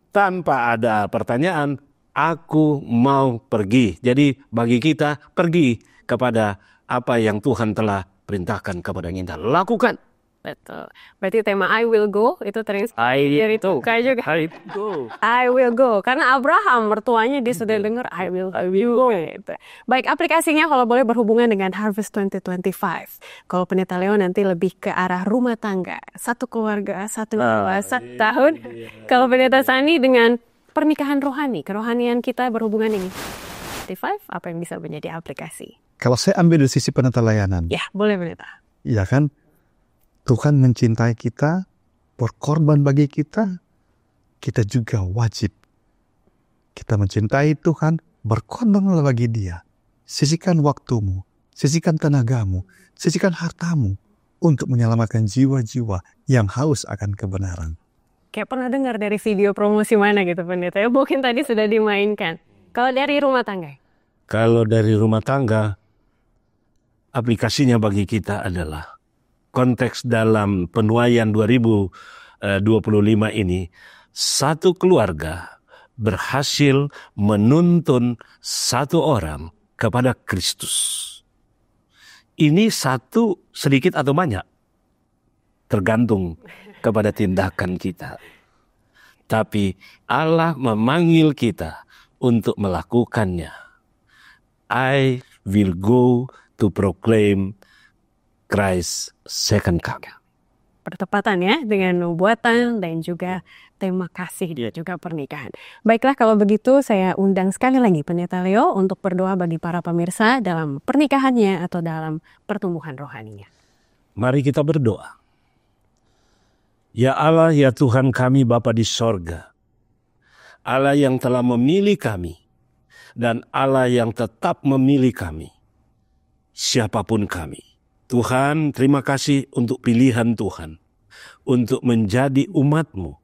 tanpa ada pertanyaan, aku mau pergi. Jadi bagi kita, pergi kepada apa yang Tuhan telah perintahkan kepada kita. Lakukan.
Betul. Berarti tema I will go itu terinspirasi itu kayak juga. I will go. Karena Abraham mertuanya dia sudah dengar I will go gitu. Baik, aplikasinya kalau boleh berhubungan dengan Harvest 2025. Kalau Pendeta Leo nanti lebih ke arah rumah tangga, satu keluarga, satu tahun. Kalau Pendeta Sani dengan pernikahan rohani, kerohanian kita berhubungan ini. 25 apa yang bisa menjadi aplikasi?
Kalau saya ambil dari sisi penata layanan.
Ya, boleh Pendeta.
Ya kan? Tuhan mencintai kita, berkorban bagi kita, kita juga wajib. Kita mencintai Tuhan, berkorbanlah bagi Dia. Sisihkan waktumu, sisihkan tenagamu, sisihkan hartamu untuk menyelamatkan jiwa-jiwa yang haus akan kebenaran.
Kayak pernah dengar dari video promosi mana gitu Pendeta, ya mungkin tadi sudah dimainkan. Kalau dari rumah tangga?
Kalau dari rumah tangga, aplikasinya bagi kita adalah konteks dalam penuaian 2025 ini, satu keluarga berhasil menuntun satu orang kepada Kristus. Ini satu sedikit atau banyak, tergantung kepada tindakan kita. Tapi Allah memanggil kita untuk melakukannya. I will go to proclaim Christ second coming.
Bertepatan ya dengan nubuatan dan juga tema kasih dan juga pernikahan. Baiklah kalau begitu saya undang sekali lagi Pendeta Leo untuk berdoa bagi para pemirsa dalam pernikahannya atau dalam pertumbuhan rohaninya.
Mari kita berdoa. Ya Allah, ya Tuhan kami Bapa di sorga. Allah yang telah memilih kami dan Allah yang tetap memilih kami. Siapapun kami. Tuhan, terima kasih untuk pilihan Tuhan, untuk menjadi umat-Mu.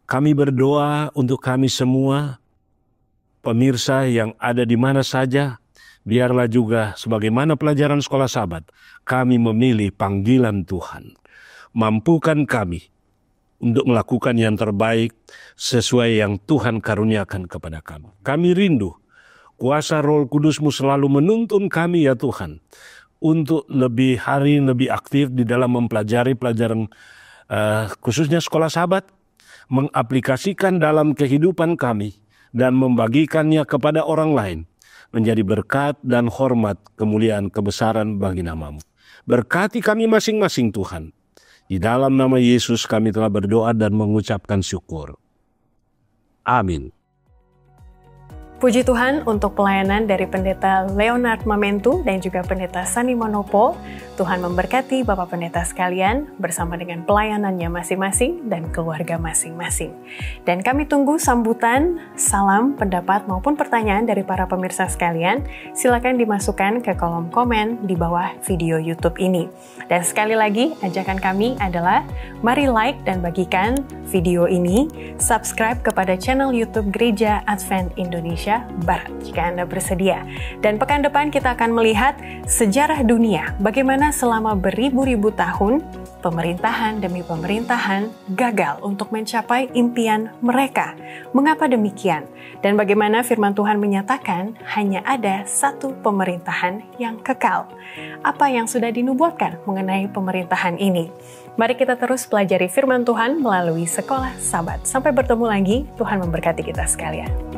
Kami berdoa untuk kami semua, pemirsa yang ada di mana saja, biarlah juga sebagaimana pelajaran sekolah Sabat, kami memilih panggilan Tuhan. Mampukan kami untuk melakukan yang terbaik sesuai yang Tuhan karuniakan kepada kami. Kami rindu, kuasa Roh Kudus-Mu selalu menuntun kami ya Tuhan, untuk lebih aktif di dalam mempelajari pelajaran khususnya sekolah Sabat, mengaplikasikan dalam kehidupan kami dan membagikannya kepada orang lain, menjadi berkat dan hormat, kemuliaan, kebesaran bagi nama-Mu. Berkati kami masing-masing Tuhan. Di dalam nama Yesus kami telah berdoa dan mengucapkan syukur. Amin.
Puji Tuhan untuk pelayanan dari Pendeta Leonard Mamentu dan juga Pendeta Sani Manopo. Tuhan memberkati Bapak Pendeta sekalian bersama dengan pelayanannya masing-masing dan keluarga masing-masing. Dan kami tunggu sambutan, salam, pendapat maupun pertanyaan dari para pemirsa sekalian. Silakan dimasukkan ke kolom komen di bawah video YouTube ini. Dan sekali lagi ajakan kami adalah mari like dan bagikan video ini, subscribe kepada channel YouTube Gereja Advent Indonesia Barat jika Anda bersedia. Dan pekan depan kita akan melihat sejarah dunia, bagaimana selama beribu-ribu tahun pemerintahan demi pemerintahan gagal untuk mencapai impian mereka. Mengapa demikian? Dan bagaimana firman Tuhan menyatakan hanya ada satu pemerintahan yang kekal. Apa yang sudah dinubuatkan mengenai pemerintahan ini? Mari kita terus pelajari firman Tuhan melalui Sekolah Sabat. Sampai bertemu lagi, Tuhan memberkati kita sekalian.